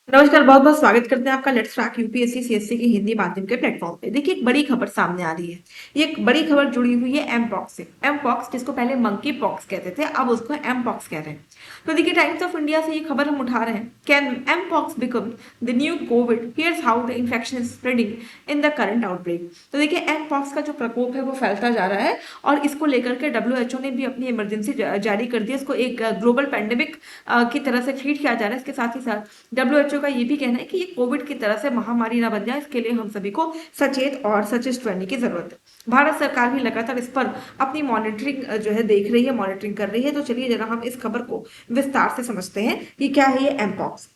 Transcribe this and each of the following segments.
नमस्कार, बहुत-बहुत स्वागत करते हैं आपका लेट्स क्रैक यूपीएससी सीएससी की हिंदी माध्यम के प्लेटफॉर्म पे। देखिए, एक बड़ी खबर सामने आ रही है। ये एक बड़ी खबर जुड़ी हुई है एमपॉक्स से। एमपॉक्स जिसको पहले मंकी पॉक्स कहते थे, अब उसको एमपॉक्स कह रहे हैं। तो देखिए, टाइम्स ऑफ इंडिया से ये खबर हम उठा रहे हैं। Can mpox become the new COVID? Here's how the infection is spreading in the current outbreak. तो देखिए, एमपॉक्स का जो प्रकोप है वो फैलता जा रहा है और इसको लेकर के डब्ल्यूएचओ ने भी अपनी इमरजेंसी जारी कर दी है। इसको एक ग्लोबल पैंडेमिक की तरह से ट्रीट किया जा रहा है। इसके साथ ही साथ डब्ल्यूएचओ का ये भी कहना है कि ये कोविड की तरह से महामारी ना बन जाए, इसके लिए हम सभी को सचेत और सचेत रहने की जरूरत है। भारत सरकार भी लगातार इस पर अपनी मॉनिटरिंग जो है देख रही है, मॉनिटरिंग कर रही है। तो चलिए जरा हम इस खबर को विस्तार से समझते हैं कि क्या है ये एमपॉक्स।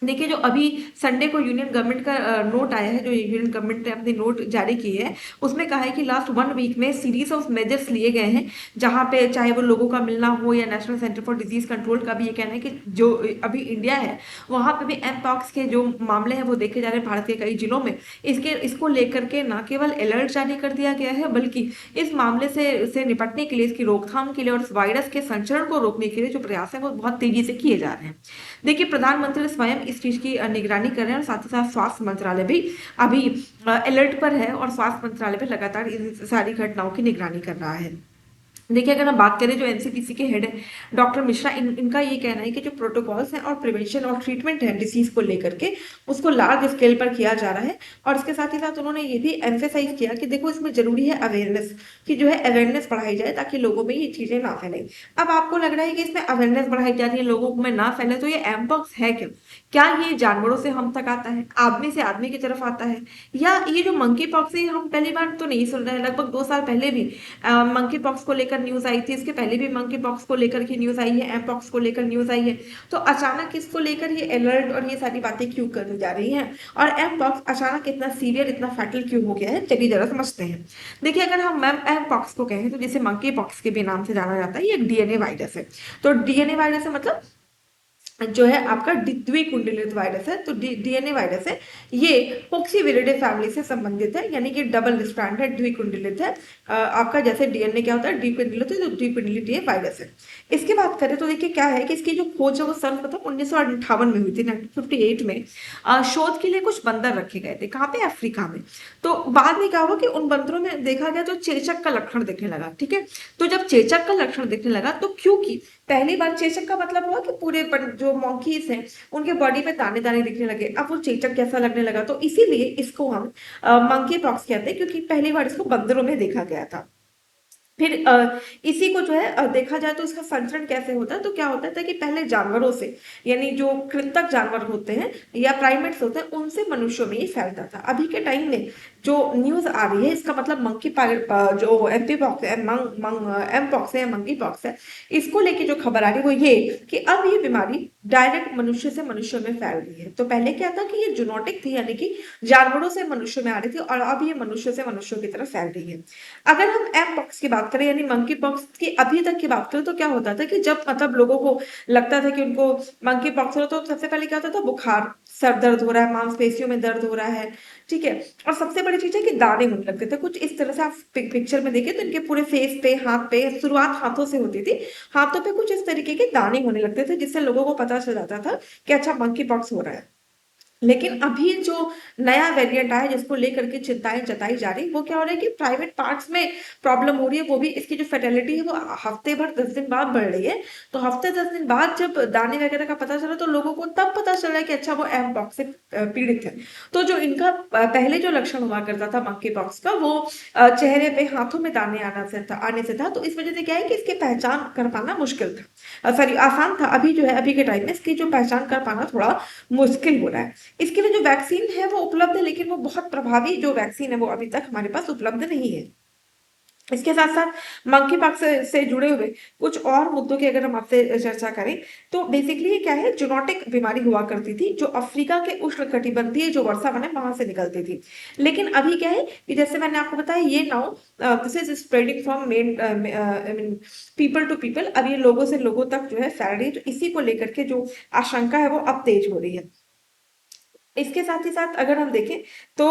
देखिए, जो अभी संडे को यूनियन गवर्नमेंट का नोट आया है, जो यूनियन गवर्नमेंट ने अपनी नोट जारी की है, उसमें कहा है कि लास्ट 1 वीक में सीरीज ऑफ मेजर्स लिए गए हैं, जहां पे चाहे वो लोगों का मिलना हो या national centre for disease control का भी ये कहना है कि जो अभी इंडिया है वहां पे भी एमपॉक्स के जो मामले हैं वो देखे जा रहे हैं भारत के कई जिलों में। इसको लेकर के न केवल अलर्ट जारी कर दिया गया है, बल्कि इस मामले से निपटने के लिए, इसकी रोकथाम के लिए और इस वायरस के संचरण को रोकने के लिए जो प्रयास है वो बहुत तेजी से किए जा रहे हैं। देखिए, प्रधानमंत्री स्वयं इस चीज की निगरानी कर रहे हैं और साथ ही साथ स्वास्थ्य मंत्रालय भी अभी अलर्ट पर है और स्वास्थ्य मंत्रालय भी लगातार इन सारी घटनाओं की निगरानी कर रहा है। देखिए, अगर हम बात करें जो एनसीपीसी के हेड है डॉक्टर मिश्रा, इनका ये कहना है कि जो प्रोटोकॉल्स हैं और प्रिवेंशन और ट्रीटमेंट है डिसीज को लेकर के, उसको लार्ज स्केल पर किया जा रहा है। और इसके साथ ही साथ उन्होंने ये भी एम्फेसाइज किया कि देखो, इसमें जरूरी है अवेयरनेस, कि जो है अवेयरनेस बढ़ाई जाए ताकि लोगों में ये चीजें ना फैले। अब आपको लग रहा है कि इसमें अवेयरनेस बढ़ाई जा रही है, लोगों में ना फैले, तो ये एमपॉक्स है क्या? क्या ये जानवरों से हम तक आता है, आदमी से आदमी की तरफ आता है, या ये जो मंकी पॉक्स है हम पहली बार तो नहीं सुन रहे हैं? लगभग 2 साल पहले भी मंकी पॉक्स को लेकर न्यूज आई थी, इसके पहले भी मंकी पॉक्स को लेकर की न्यूज आई है, एम पॉक्स को लेकर न्यूज आई है। तो अचानक इसको लेकर ये अलर्ट और ये सारी बातें क्यों करनी जा रही हैं, और एम पॉक्स अचानक इतना सीवियर, इतना फैटल क्यों हो गया है? चलिए जरा समझते हैं। देखिए, अगर हम मैम एम पॉक्स को कहें तो जिसे मंकी पॉक्स के भी नाम से जाना जाता है, ये एक डीएनए वायरस है। तो डीएनए वायरस है मतलब जो है आपका द्विकुंडलित वायरस है। तो डीएनए वायरस है, ये पॉक्सीविरिडे फैमिली से संबंधित है, यानी कि डबल स्ट्रैंडेड द्विकुंडलित है। आपका जैसे डीएनए क्या होता है, द्विकुंडलित है, तो द्विकुंडलित ये वायरस है। इसकी बात करें तो देखिए क्या है कि इसकी जो खोज है वो सर्वप्रथम 1958 में हुई थी, 1958 में। शोध के लिए कुछ बंदर रखे गए थे, कहाँ पे? अफ्रीका में। तो बाद में क्या हुआ कि उन बंदरों में देखा गया तो चेचक का लक्षण दिखने लगा, ठीक है। तो जब चेचक का लक्षण दिखने लगा, तो क्योंकि पहली बार चेचक का मतलब हुआ कि पूरे जो मॉन्कीज हैं उनके बॉडी पे दाने दाने दिखने लगे, अब वो चेचक जैसा लगने लगा। तो इसीलिए इसको हम मंकी पॉक्स कहते हैं, क्योंकि पहली बार इसको बंदरों में देखा गया था। फिर इसी को जो है देखा जाए तो इसका संचरण कैसे होता है, तो क्या होता था कि पहले जानवरों से, यानी जो कृंतक जानवर होते हैं या प्राइमेट्स होते हैं, उनसे मनुष्यों में ये फैलता था। अभी के टाइम में जो न्यूज आ रही है, इसका मतलब मंकी जो एमपी पॉक्स है, एम पॉक्स है, मंकी पॉक्स है, इसको लेके जो खबर आ रही है वो ये कि अब ये बीमारी डायरेक्ट मनुष्य से मनुष्य में फैल रही है। तो पहले क्या था कि ये जूनोटिक थी, यानी कि जानवरों से मनुष्य में आ रही थी, और अब ये मनुष्य से मनुष्यों की तरफ फैल रही है। अगर हम एम पॉक्स की बात करें, यानी मंकी पॉक्स की अभी तक की बात करें, तो क्या होता था कि जब मतलब लोगों को लगता था कि उनको मंकी पॉक्स हो, तो सबसे पहले क्या होता था? बुखार, सर दर्द हो रहा है, मांसपेशियों में दर्द हो रहा है, ठीक है। और सबसे बड़ी चीज है कि दाने होने लगते थे, कुछ इस तरह से। आप पिक्चर में देखिए तो इनके पूरे फेस पे, हाथ पे, शुरुआत हाथों से होती थी, हाथों पे कुछ इस तरीके के दाने होने लगते थे, जिससे लोगों को पता चल जाता था कि अच्छा मंकी पॉक्स हो रहा है। लेकिन अभी जो नया वेरिएंट आया जिसको लेकर के चिंताएं जताई जा रही, वो क्या हो रहा है कि प्राइवेट पार्ट्स में प्रॉब्लम हो रही है, वो भी इसकी जो फर्टिलिटी है वो हफ्ते भर 10 दिन बाद बढ़ रही है। तो हफ्ते 10 दिन बाद जब दाने वगैरह का पता चला, तो लोगों को तब पता चला कि अच्छा वो एम पॉक्स से पीड़ित है। तो जो इनका पहले जो लक्षण हुआ करता था मंकी पॉक्स का, वो चेहरे पे, हाथों में दाने आने से था। तो इस वजह से क्या है कि इसकी पहचान कर पाना मुश्किल था, सॉरी आसान था। अभी जो है, अभी के टाइम में इसकी जो पहचान कर पाना थोड़ा मुश्किल हो रहा है। इसके लिए जो वैक्सीन है वो उपलब्ध है, लेकिन वो बहुत प्रभावी जो वैक्सीन है वो अभी तक हमारे पास उपलब्ध नहीं है। इसके साथ साथ मंकी पॉक्स से जुड़े हुए कुछ और मुद्दों की अगर हम आपसे चर्चा करें, तो बेसिकली ये क्या है, जूनोटिक बीमारी हुआ करती थी जो अफ्रीका के उष्णकटिबंधीय जो वर्षा वन है वहां से निकलती थी। लेकिन अभी क्या है कि जैसे मैंने आपको बताया, ये now this is spreading from man I mean people to people. अब ये लोगों से लोगों तक जो है फैल रही है, तो इसी को लेकर के जो आशंका है वो अब तेज हो रही है। इसके साथ ही साथ अगर हम देखें तो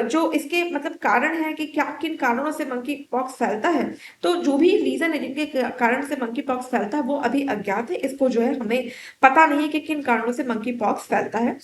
जो इसके मतलब कारण है कि क्या किन कारणों से मंकी पॉक्स फैलता है, तो जो भी रीज़न है जिनके कारण से मंकी पॉक्स फैलता है वो अभी अज्ञात है। इसको जो है हमें पता नहीं है कि किन कारणों से मंकी पॉक्स फैलता है।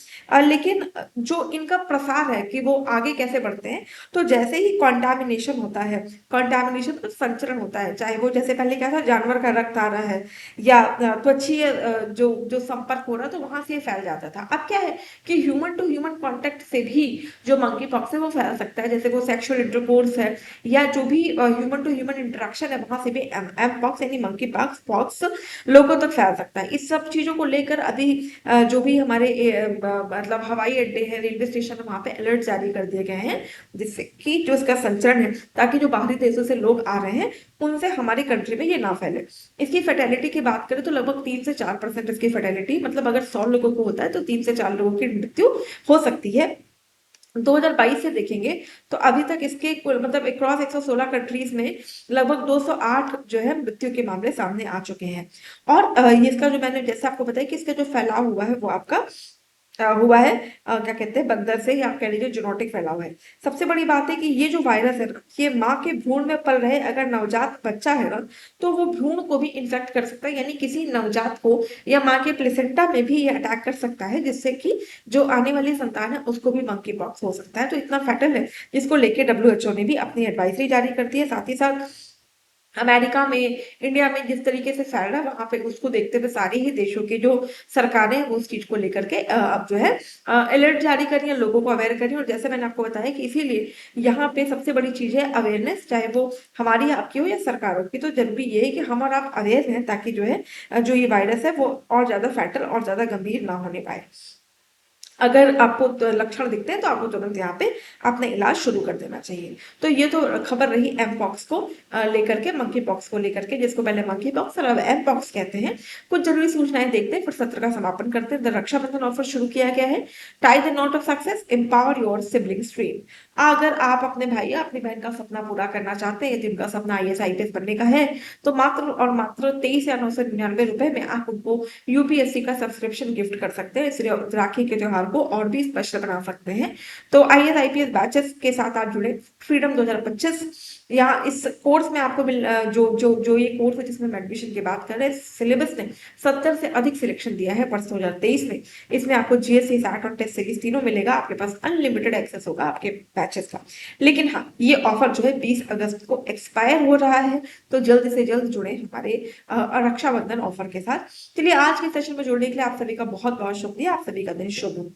लेकिन जो इनका प्रसार है कि वो आगे कैसे बढ़ते हैं, तो जैसे ही कंटामिनेशन होता है, कंटामिनेशन मतलब संचरण होता है, चाहे वो जैसे पहले क्या था जानवर का रक्त आ रहा है या त्वचीय जो संपर्क हो रहा है तो वहाँ से ये फैल जाता था। अब क्या है कि ह्यूमन टू ह्यूमन कांटेक्ट से भी जो मंकी पॉक्स है वो फैल सकता है, जैसे वो सेक्सुअल इंटरकोर्स है या जो भी ह्यूमन टू ह्यूमन इंटरेक्शन है वहां से भी एम पॉक्स यानी मंकी पॉक्स पॉक्स लोगों तक फैल सकता है। इस सब चीजों को लेकर अभी जो भी हमारे मतलब हवाई अड्डे हैं, रेलवे स्टेशन है, वहां पे अलर्ट जारी कर दिए गए हैं जिससे कि जो इसका संचरण है ताकि जो बाहरी देशों से लोग आ रहे हैं उनसे हमारी कंट्री में ये ना फैले। इसकी फर्टेलिटी की बात करें तो लगभग 3 से 4% इसकी फर्टेलिटी, मतलब अगर 100 लोगों को होता है तो 3 से 4 लोगों की मृत्यु हो सकती है। 2022 से देखेंगे तो अभी तक इसके कुल मतलब अक्रॉस 116 कंट्रीज में लगभग 208 जो है मृत्यु के मामले सामने आ चुके हैं। और ये इसका जो मैंने जैसे आपको बताया कि इसका जो फैलाव हुआ है वो आपका हुआ है क्या कहते हैं बंदर से, या आप कह लीजिए जूनोटिक फैलाव है। सबसे बड़ी बात है कि ये जो वायरस है ना ये माँ के भ्रूण में पल रहे अगर नवजात बच्चा है ना तो वो भ्रूण को भी इन्फेक्ट कर सकता है, यानी किसी नवजात को या माँ के प्लेसेंटा में भी ये अटैक कर सकता है जिससे कि जो आने वाली संतान है उसको भी मंकी पॉक्स हो सकता है। तो इतना फैटल है जिसको लेके डब्ल्यूएचओ ने भी अपनी एडवाइजरी जारी कर दी है। साथ ही साथ अमेरिका में, इंडिया में जिस तरीके से फैल रहा है वहां पे उसको देखते हुए सारे ही देशों की जो सरकारें हैं वो उस चीज को लेकर के अब जो है अलर्ट जारी कर रही है, लोगों को अवेयर कर रही है। और जैसे मैंने आपको बताया कि इसीलिए यहाँ पे सबसे बड़ी चीज है अवेयरनेस, चाहे वो हमारी आपकी हो या सरकारों की। तो जरूरी ये है कि हम और आप अवेयर हैं ताकि जो है जो ये वायरस है वो और ज्यादा फैटल और ज्यादा गंभीर ना होने पाए। अगर आपको लक्षण दिखते हैं तो आपको तुरंत यहाँ पे अपना इलाज शुरू कर देना चाहिए। तो ये तो खबर रही एम पॉक्स को लेकर के, मंकी पॉक्स को लेकर के, जिसको पहले मंकी पॉक्स और अब एम पॉक्स कहते हैं। कुछ जरूरी सूचनाएं देखते हैं फिर सत्र का समापन करते हैं। द रक्षाबंधन ऑफर शुरू किया गया है। Tie the not of success, empower your siblings dream. अगर आप अपने भाई या अपनी बहन का सपना पूरा करना चाहते हैं, जिनका सपना आईएएस आईपीएस बनने का है, तो मात्र और मात्र 23,999 में आप उनको यूपीएससी का सब्सक्रिप्शन गिफ्ट कर सकते हैं। इसलिए राखी के त्योहार को और भी स्पेशल बना सकते हैं। तो आईएएस आईपीएस बैचेस के साथ आप जुड़े। फ्रीडम 2025 यहाँ इस कोर्स में आपको जो ये कोर्स है जिसमें हम एडमिशन की बात कर रहे हैं, सिलेबस ने 70 से अधिक सिलेक्शन दिया है वर्ष 2023 में। इसमें आपको जीएससी, सैट और टेस्ट सीरीज तीनों मिलेगा। आपके पास अनलिमिटेड एक्सेस होगा आपके बैचेस का। लेकिन हाँ, ये ऑफर जो है 20 अगस्त को एक्सपायर हो रहा है, तो जल्द से जल्द जुड़े हमारे रक्षाबंधन ऑफर के साथ। चलिए, आज के सेशन में जुड़ने के लिए आप सभी का बहुत बहुत शुक्रिया। आप सभी का दिन शुभ हो।